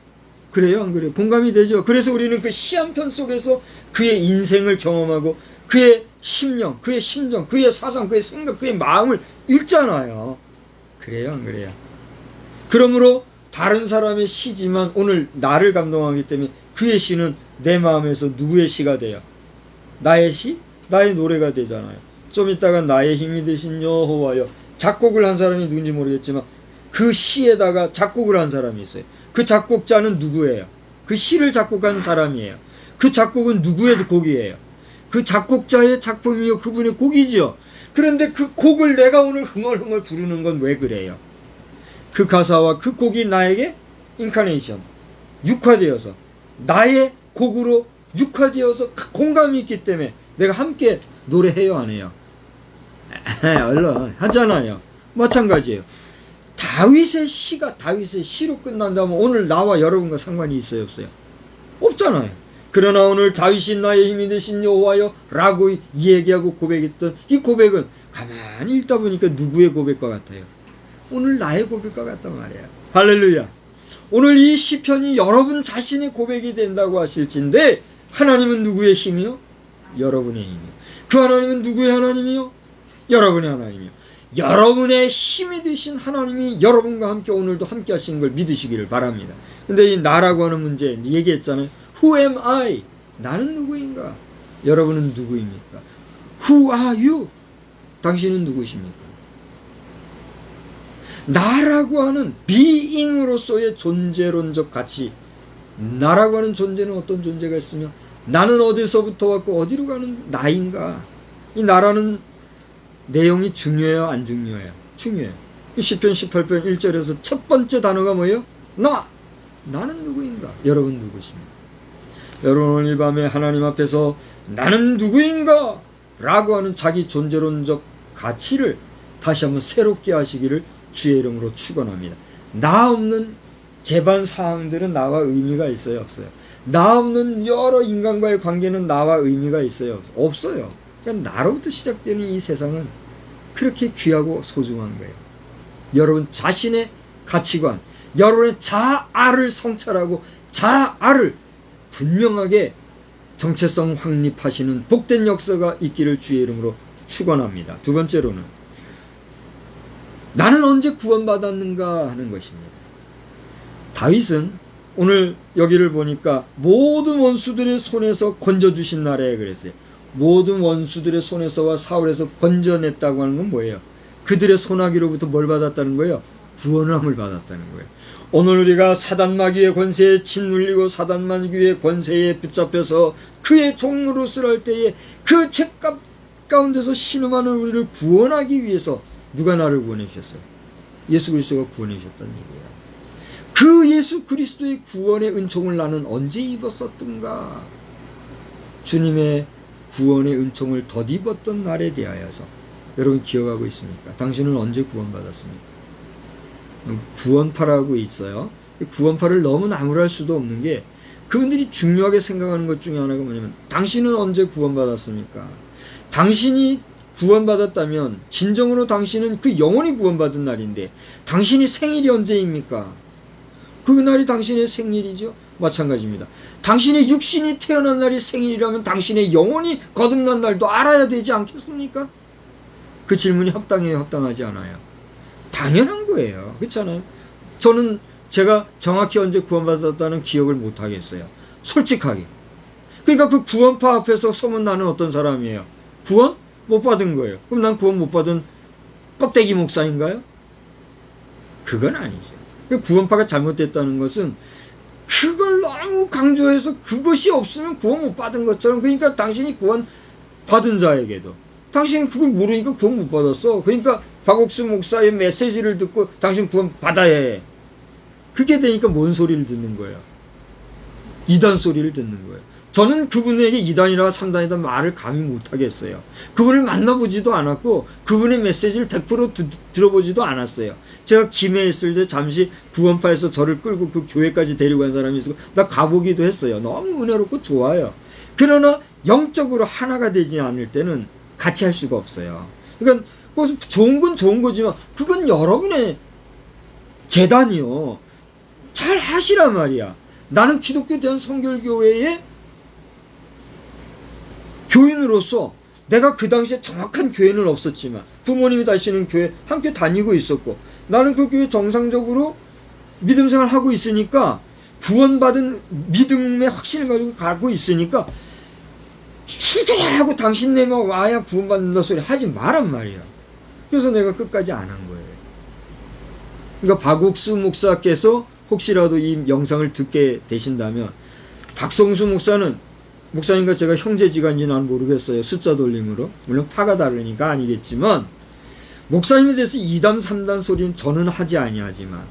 그래요, 안 그래요? 공감이 되죠? 그래서 우리는 그 시 한 편 속에서 그의 인생을 경험하고 그의 심령, 그의 심정, 그의 사상, 그의 생각, 그의 마음을 읽잖아요. 그래요, 안 그래요? 그러므로 다른 사람의 시지만 오늘 나를 감동하기 때문에 그의 시는 내 마음에서 누구의 시가 돼요? 나의 시? 나의 노래가 되잖아요. 좀 이따가 나의 힘이 되신 여호와여, 작곡을 한 사람이 누군지 모르겠지만 그 시에다가 작곡을 한 사람이 있어요. 그 작곡자는 누구예요? 그 시를 작곡한 사람이에요. 그 작곡은 누구의 곡이에요? 그 작곡자의 작품이요, 그분의 곡이지요. 그런데 그 곡을 내가 오늘 흥얼흥얼 부르는 건 왜 그래요? 그 가사와 그 곡이 나에게 인카네이션, 육화되어서 나의 곡으로 육화되어서 공감이 있기 때문에 내가 함께 노래해요, 안 해요? 얼른 하잖아요. 마찬가지예요. 다윗의 시가 다윗의 시로 끝난다면 오늘 나와 여러분과 상관이 있어요, 없어요? 없잖아요. 그러나 오늘 다윗이 나의 힘이 되신 여호와여 라고 얘기하고 고백했던 이 고백은 가만히 읽다 보니까 누구의 고백과 같아요? 오늘 나의 고백과 같단 말이에요. 할렐루야. 오늘 이 시편이 여러분 자신의 고백이 된다고 하실진데 하나님은 누구의 힘이요? 여러분의 힘이요. 그 하나님은 누구의 하나님이요? 여러분의 하나님이요. 여러분의 힘이 되신 하나님이 여러분과 함께 오늘도 함께 하시는 걸 믿으시기를 바랍니다. 근데 이 나라고 하는 문제 얘기했잖아요. Who am I? 나는 누구인가? 여러분은 누구입니까? Who are you? 당신은 누구십니까? 나라고 하는 being으로서의 존재론적 가치, 나라고 하는 존재는 어떤 존재가 있으며 나는 어디서부터 왔고 어디로 가는 나인가? 이 나라는 내용이 중요해요, 안 중요해요? 중요해요. 시편 18편 1절에서 첫 번째 단어가 뭐예요? 나는 누구인가? 여러분 누구십니까? 여러분 오늘 이 밤에 하나님 앞에서 나는 누구인가? 라고 하는 자기 존재론적 가치를 다시 한번 새롭게 하시기를 주의 이름으로 축원합니다. 나 없는 재반 사항들은 나와 의미가 있어요, 없어요? 나 없는 여러 인간과의 관계는 나와 의미가 있어요, 없어요? 그러니까 나로부터 시작되는 이 세상은 그렇게 귀하고 소중한 거예요. 여러분 자신의 가치관, 여러분의 자아를 성찰하고 자아를 분명하게 정체성 확립하시는 복된 역사가 있기를 주의 이름으로 축원합니다. 두 번째로는 나는 언제 구원받았는가 하는 것입니다. 다윗은 오늘 여기를 보니까 모든 원수들의 손에서 건져주신 날에 그랬어요. 모든 원수들의 손에서와 사울에서 건져냈다고 하는 건 뭐예요? 그들의 손아귀로부터 뭘 받았다는 거예요? 구원함을 받았다는 거예요. 오늘 우리가 사단마귀의 권세에 짓눌리고 사단마귀의 권세에 붙잡혀서 그의 종으로 쓰랄 때에 그 죄값 가운데서 신음하는 우리를 구원하기 위해서 누가 나를 구원해 주셨어요? 예수 그리스도가 구원해 주셨다는 얘기예요. 그 예수 그리스도의 구원의 은총을 나는 언제 입었었던가? 주님의 구원의 은총을 덧입었던 날에 대하여서 여러분 기억하고 있습니까? 당신은 언제 구원받았습니까? 구원파라고 있어요. 구원파를 너무 나무랄 수도 없는 게 그분들이 중요하게 생각하는 것 중에 하나가 뭐냐면 당신은 언제 구원받았습니까? 당신이 구원받았다면 진정으로 당신은 그 영원히 구원받은 날인데 당신이 생일이 언제입니까? 그날이 당신의 생일이죠. 마찬가지입니다. 당신의 육신이 태어난 날이 생일이라면 당신의 영혼이 거듭난 날도 알아야 되지 않겠습니까? 그 질문이 합당해요, 합당하지 않아요? 당연한 거예요. 그렇잖아요. 저는 제가 정확히 언제 구원받았다는 기억을 못 하겠어요. 솔직하게. 그러니까 그 구원파 앞에서 서면 나는 어떤 사람이에요? 구원? 못 받은 거예요. 그럼 난 구원 못 받은 껍데기 목사인가요? 그건 아니죠. 구원파가 잘못됐다는 것은 그걸 너무 강조해서 그것이 없으면 구원 못 받은 것처럼, 그러니까 당신이 구원 받은 자에게도 당신은 그걸 모르니까 구원 못 받았어. 그러니까 박옥수 목사의 메시지를 듣고 당신 구원 받아야 해. 그게 되니까 뭔 소리를 듣는 거예요? 이단 소리를 듣는 거예요. 저는 그분에게 이단이라 3단이다 말을 감히 못하겠어요. 그분을 만나보지도 않았고 그분의 메시지를 100% 들어보지도 않았어요. 제가 김해에 있을 때 잠시 구원파에서 저를 끌고 그 교회까지 데리고 간 사람이 있어서 나 가보기도 했어요. 너무 은혜롭고 좋아요. 그러나 영적으로 하나가 되지 않을 때는 같이 할 수가 없어요. 그러니까 좋은 건 좋은 거지만 그건 여러분의 재단이요. 잘 하시란 말이야. 나는 기독교 대한성결교회의 교인으로서 내가 그 당시에 정확한 교회는 없었지만 부모님이 다니시는 교회 함께 다니고 있었고 나는 그 교회 정상적으로 믿음 생활 하고 있으니까 구원받은 믿음의 확신을 가지고 가고 있으니까 출교하고 당신네만 와야 구원받는다 소리 하지 마란 말이야. 그래서 내가 끝까지 안 한 거예요. 그러니까 박옥수 목사께서 혹시라도 이 영상을 듣게 되신다면 박성수 목사는 목사님과 제가 형제지간인지 난 모르겠어요. 숫자 돌림으로. 물론 파가 다르니까 아니겠지만 목사님에 대해서 2단 3단 소리는 저는 하지 아니하지만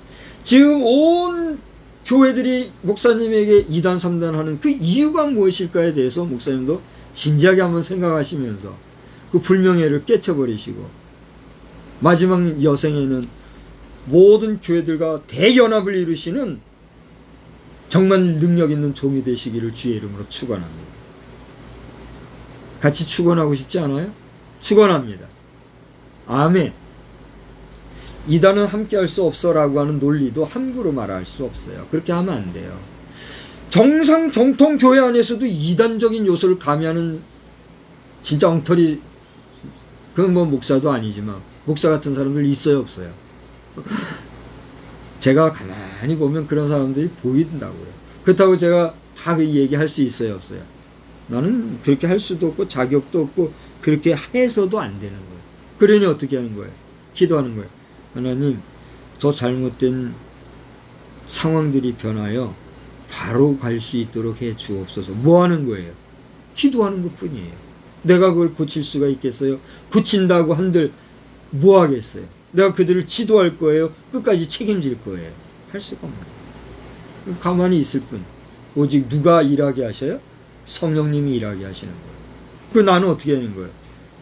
지금 온 교회들이 목사님에게 2단 3단 하는 그 이유가 무엇일까에 대해서 목사님도 진지하게 한번 생각하시면서 그 불명예를 깨쳐버리시고 마지막 여생에는 모든 교회들과 대연합을 이루시는 정말 능력 있는 종이 되시기를 주의 이름으로 축원합니다. 같이 축원하고 싶지 않아요? 축원합니다. 아멘. 이단은 함께할 수 없어라고 하는 논리도 함부로 말할 수 없어요. 그렇게 하면 안 돼요. 정상 정통 교회 안에서도 이단적인 요소를 가미하는 진짜 엉터리, 그건 뭐 목사도 아니지만 목사 같은 사람들 있어요, 없어요? 제가 가만히 보면 그런 사람들이 보인다고요. 그렇다고 제가 다 그 얘기할 수 있어요, 없어요? 나는 그렇게 할 수도 없고 자격도 없고 그렇게 해서도 안 되는 거예요. 그러니 어떻게 하는 거예요? 기도하는 거예요. 하나님, 저 잘못된 상황들이 변하여 바로 갈 수 있도록 해 주옵소서. 뭐 하는 거예요? 기도하는 것 뿐이에요. 내가 그걸 고칠 수가 있겠어요? 고친다고 한들 뭐 하겠어요? 내가 그들을 지도할 거예요? 끝까지 책임질 거예요? 할 수가 없는 거예요. 가만히 있을 뿐. 오직 누가 일하게 하셔요? 성령님이 일하게 하시는 거예요. 그 나는 어떻게 하는 거예요?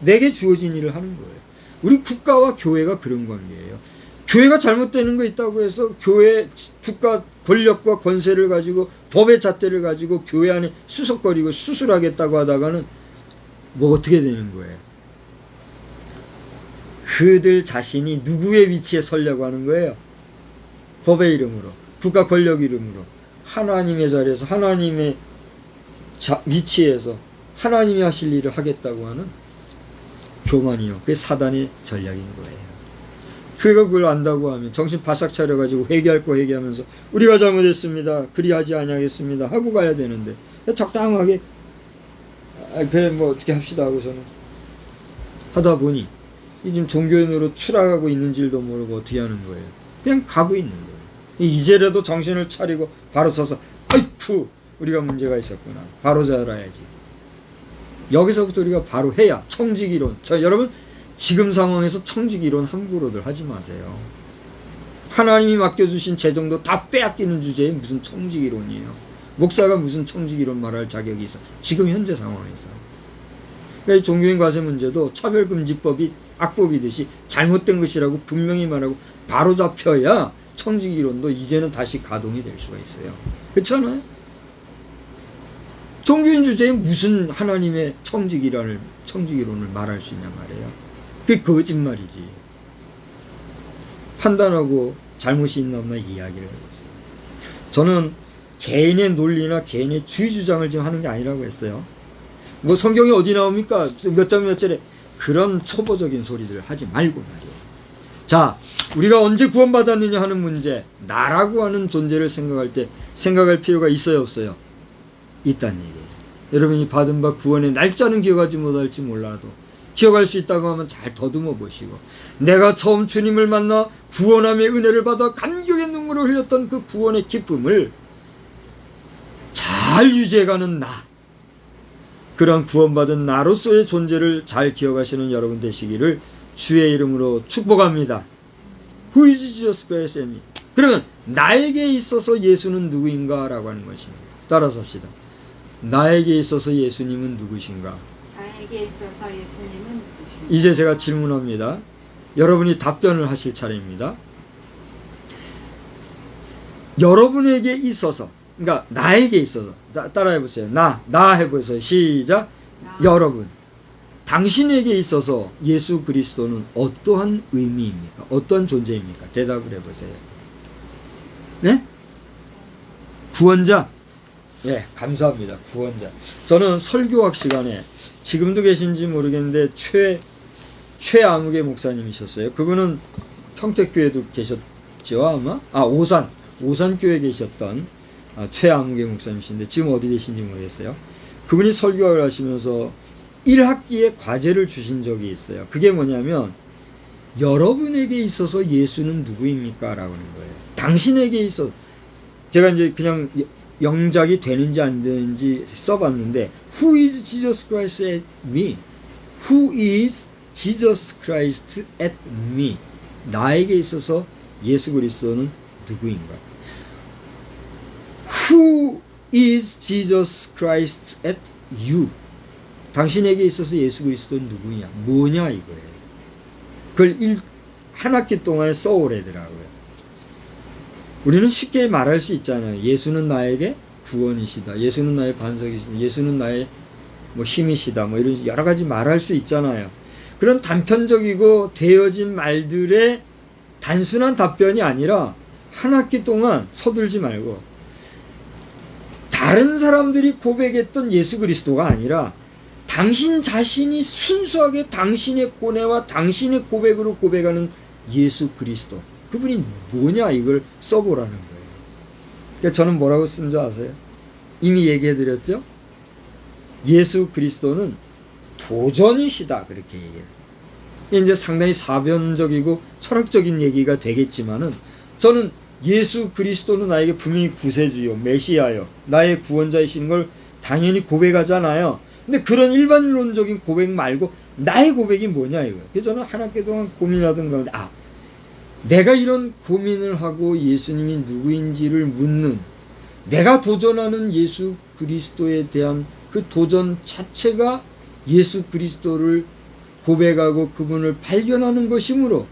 내게 주어진 일을 하는 거예요. 우리 국가와 교회가 그런 관계예요. 교회가 잘못되는 거 있다고 해서 교회, 국가 권력과 권세를 가지고 법의 잣대를 가지고 교회 안에 수석거리고 수술하겠다고 하다가는 뭐 어떻게 되는 거예요? 그들 자신이 누구의 위치에 서려고 하는 거예요? 법의 이름으로, 국가 권력 이름으로 하나님의 자리에서 하나님의 위치에서 하나님이 하실 일을 하겠다고 하는 교만이요. 그게 사단의 전략인 거예요. 교회가 그걸 안다고 하면 정신 바싹 차려가지고 회개할 거 회개하면서 우리가 잘못했습니다. 그리하지 아니하겠습니다. 하고 가야 되는데 적당하게 그래 뭐 어떻게 합시다 하고서는 하다 보니 지금 종교인으로 추락하고 있는지도 모르고 어떻게 하는 거예요. 그냥 가고 있는 거예요. 이제라도 정신을 차리고 바로 서서 아이쿠 우리가 문제가 있었구나. 바로 잘해야지. 여기서부터 우리가 바로 해야 청지기론. 자, 여러분 지금 상황에서 청지기론 함부로들 하지 마세요. 하나님이 맡겨주신 재정도 다 빼앗기는 주제에 무슨 청지기론이에요. 목사가 무슨 청지기론 말할 자격이 있어. 지금 현재 상황에서. 그러니까 종교인 과세 문제도 차별금지법이 악법이듯이 잘못된 것이라고 분명히 말하고 바로 잡혀야 청지기론도 이제는 다시 가동이 될 수가 있어요. 그렇잖아요? 종교인 주제에 무슨 하나님의 청지기론을 말할 수 있냐 말이에요. 그게 거짓말이지. 판단하고 잘못이 있나 없나 이야기를 하고 있어요. 저는 개인의 논리나 개인의 주의 주장을 지금 하는 게 아니라고 했어요. 뭐 성경이 어디 나옵니까? 몇 장 몇 절에 그런 초보적인 소리들을 하지 말고 말이에요. 자, 우리가 언제 구원받았느냐 하는 문제, 나라고 하는 존재를 생각할 때 생각할 필요가 있어요, 없어요? 있다는 얘기예요. 여러분이 받은 바 구원의 날짜는 기억하지 못할지 몰라도 기억할 수 있다고 하면 잘 더듬어 보시고, 내가 처음 주님을 만나 구원함의 은혜를 받아 감격의 눈물을 흘렸던 그 구원의 기쁨을 잘 유지해가는 나, 그런 구원받은 나로서의 존재를 잘 기억하시는 여러분 되시기를 주의 이름으로 축복합니다. Who is Jesus Christ in me? 그러면 나에게 있어서 예수는 누구인가? 라고 하는 것입니다. 따라서 합시다. 나에게 있어서 예수님은 누구신가? 나에게 있어서 예수님은 누구신가? 이제 제가 질문합니다. 여러분이 답변을 하실 차례입니다. 여러분에게 있어서, 그러니까 나에게 있어서, 따라해보세요. 나 해보세요. 시작. 여러분, 당신에게 있어서 예수 그리스도는 어떠한 의미입니까? 어떤 존재입니까? 대답을 해보세요. 네? 구원자, 예, 감사합니다. 구원자. 저는 설교학 시간에 지금도 계신지 모르겠는데 최아무개 목사님이셨어요. 그분은 평택교회도 계셨죠 아마? 오산교회 계셨던 최아무개 목사님이신데 지금 어디 계신지 모르겠어요. 그분이 설교를 하시면서 1학기에 과제를 주신 적이 있어요. 그게 뭐냐면 여러분에게 있어서 예수는 누구입니까? 라고 하는 거예요. 당신에게 있어 제가 이제 그냥 영작이 되는지 안 되는지 써봤는데 Who is Jesus Christ at me? Who is Jesus Christ at me? 나에게 있어서 예수 그리스도는 누구인가? Who is Jesus Christ at you? 당신에게 있어서 예수 그리스도는 누구냐? 뭐냐 이거예요. 그걸 한 학기 동안에 써오래더라고요. 우리는 쉽게 말할 수 있잖아요. 예수는 나에게 구원이시다. 예수는 나의 반석이시다. 예수는 나의 힘이시다. 이런 여러 가지 말할 수 있잖아요. 그런 단편적이고 되어진 말들의 단순한 답변이 아니라 한 학기 동안 서둘지 말고 다른 사람들이 고백했던 예수 그리스도가 아니라 당신 자신이 순수하게 당신의 고뇌와 당신의 고백으로 고백하는 예수 그리스도. 그분이 뭐냐 이걸 써보라는 거예요. 그러니까 저는 뭐라고 쓴 줄 아세요? 이미 얘기해드렸죠? 예수 그리스도는 도전이시다 그렇게 얘기했어요. 이제 상당히 사변적이고 철학적인 얘기가 되겠지만은 저는 예수 그리스도는 나에게 분명히 구세주요 메시아요 나의 구원자이신 걸 당연히 고백하잖아요. 근데 그런 일반론적인 고백 말고 나의 고백이 뭐냐 이거예요. 그래서 저는 한 학기 동안 고민하던 가운데 내가 이런 고민을 하고 예수님이 누구인지를 묻는 내가 도전하는 예수 그리스도에 대한 그 도전 자체가 예수 그리스도를 고백하고 그분을 발견하는 것이므로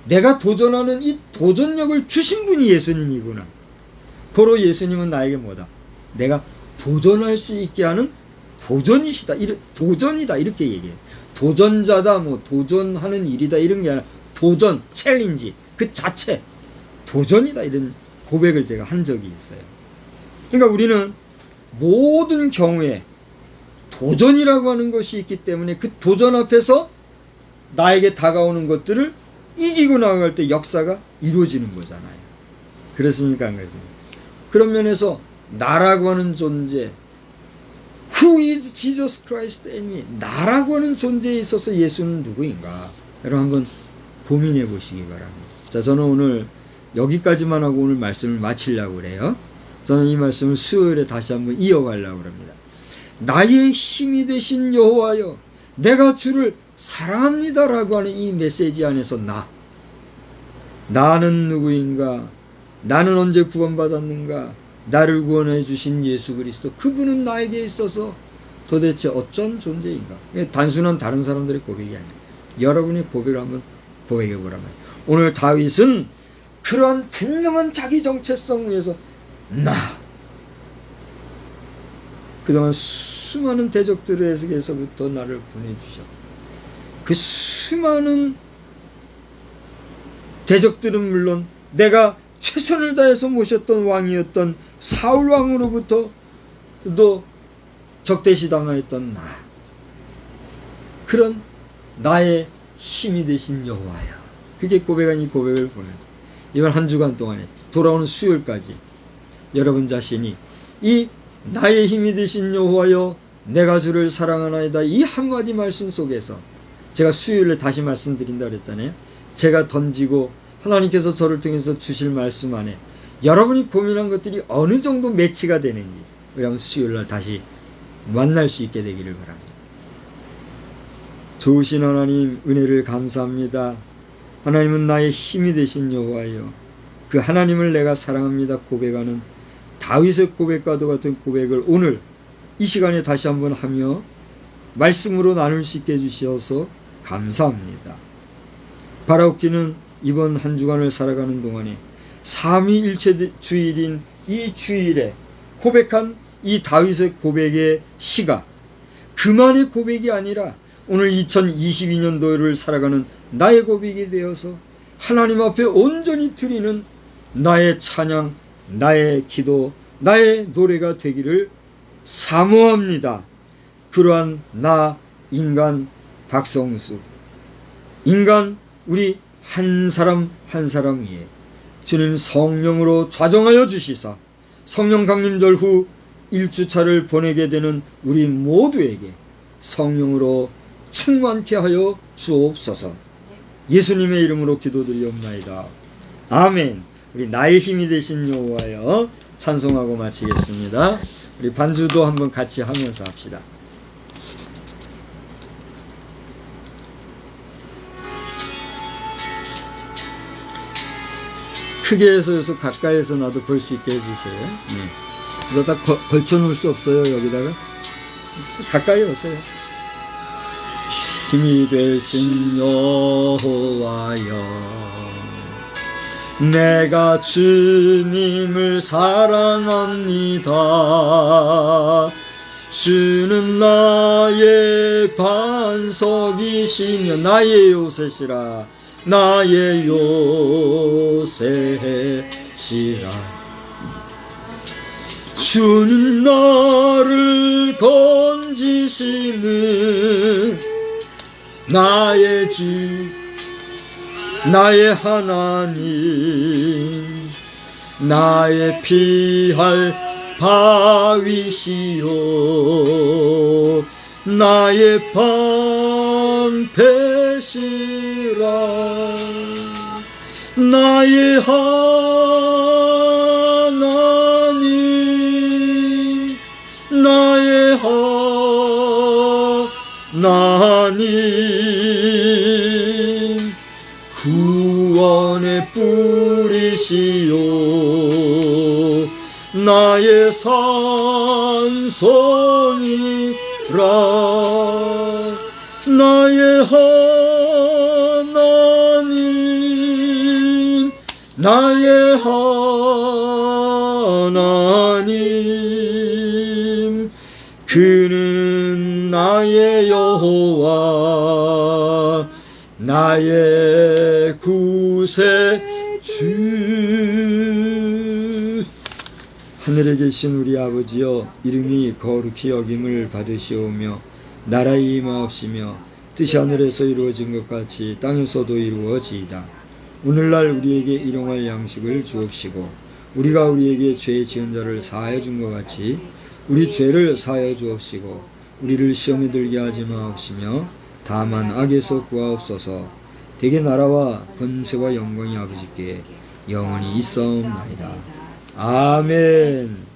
내가 도전하는 이 도전력을 주신 분이 예수님이구나. 고로 예수님은 나에게 뭐다? 내가 도전할 수 있게 하는 도전이시다. 도전이다. 이렇게 얘기해요. 도전자다. 도전하는 일이다. 이런 게 아니라 도전, 챌린지. 그 자체. 도전이다. 이런 고백을 제가 한 적이 있어요. 그러니까 우리는 모든 경우에 도전이라고 하는 것이 있기 때문에 그 도전 앞에서 나에게 다가오는 것들을 이기고 나갈 때 역사가 이루어지는 거잖아요. 그렇습니까? 안 그렇습니까? 그런 면에서 나라고 하는 존재, Who is Jesus Christ in me? 나라고 하는 존재에 있어서 예수는 누구인가? 여러분 한번 고민해 보시기 바랍니다. 자, 저는 오늘 여기까지만 하고 오늘 말씀을 마치려고 그래요. 저는 이 말씀을 수요일에 다시 한번 이어가려고 합니다. 나의 힘이 되신 여호와여, 내가 주를 사랑합니다 라고 하는 이 메시지 안에서 나는 누구인가? 나는 언제 구원받았는가? 나를 구원해 주신 예수 그리스도, 그분은 나에게 있어서 도대체 어쩐 존재인가? 단순한 다른 사람들의 고백이 아니라 여러분의 고백을 한번 고백해 보라면, 오늘 다윗은 그러한 분명한 자기 정체성 위에서 그동안 수많은 대적들에게서부터 나를 보내주셨다. 그 수많은 대적들은 물론 내가 최선을 다해서 모셨던 왕이었던 사울 왕으로부터 또 적대시당하였던 그런 나의 힘이 되신 여호와여, 그게 고백한 이 고백을 보면서 이번 한 주간 동안에 돌아오는 수요일까지 여러분 자신이 이 나의 힘이 되신 여호와여 내가 주를 사랑하나이다 이 한마디 말씀 속에서, 제가 수요일에 다시 말씀드린다 그랬잖아요. 제가 던지고 하나님께서 저를 통해서 주실 말씀 안에 여러분이 고민한 것들이 어느 정도 매치가 되는지 우리 한번 수요일날 다시 만날 수 있게 되기를 바랍니다. 좋으신 하나님, 은혜를 감사합니다. 하나님은 나의 힘이 되신 여호와여, 그 하나님을 내가 사랑합니다 고백하는 다윗의 고백과도 같은 고백을 오늘 이 시간에 다시 한번 하며 말씀으로 나눌 수 있게 해주셔서 감사합니다. 바라옵기는 이번 한 주간을 살아가는 동안에 삼위일체 주일인 이 주일에 고백한 이 다윗의 고백의 시가 그만의 고백이 아니라 오늘 2022년도를 살아가는 나의 고백이 되어서 하나님 앞에 온전히 드리는 나의 찬양, 나의 기도, 나의 노래가 되기를 사모합니다. 그러한 나 인간 박성수, 인간 우리 한 사람 한 사람 위에 주님 성령으로 좌정하여 주시사 성령 강림절 후 1주차를 보내게 되는 우리 모두에게 성령으로 충만케 하여 주옵소서. 예수님의 이름으로 기도드리옵나이다. 아멘. 우리 나의 힘이 되신 여호와여 찬송하고 마치겠습니다. 우리 반주도 한번 같이 하면서 합시다. 크게 해서 가까이에서 나도 볼 수 있게 해주세요. 네. 이거 다 걸쳐놓을 수 없어요. 여기다가 가까이 오세요. 힘이 되신 여호와여, 내가 주님을 사랑합니다. 주는 나의 반석이시며 나의 요새시라, 나의 요새시라. 주는 나를 건지시는 나의 주, 나의 하나님, 나의 피할 바위시요, 나의 방패시라, 나의 하나님, 나의 하나님, 구원의 뿌리시요, 나의 산성이라, 나의 하나님, 나의 하나님, 그는 나의 여호와, 나의 구세주. 하늘에 계신 우리 아버지여, 이름이 거룩히 여김을 받으시오며 나라의 임하옵시며 뜻이 하늘에서 이루어진 것 같이 땅에서도 이루어지이다. 오늘날 우리에게 일용할 양식을 주옵시고 우리가 우리에게 죄 지은 자를 사하여 준 것 같이 우리 죄를 사하여 주옵시고 우리를 시험에 들게 하지 마옵시며 다만 악에서 구하옵소서. 대개 나라와 권세와 영광이 아버지께 영원히 있사옵나이다. 아멘.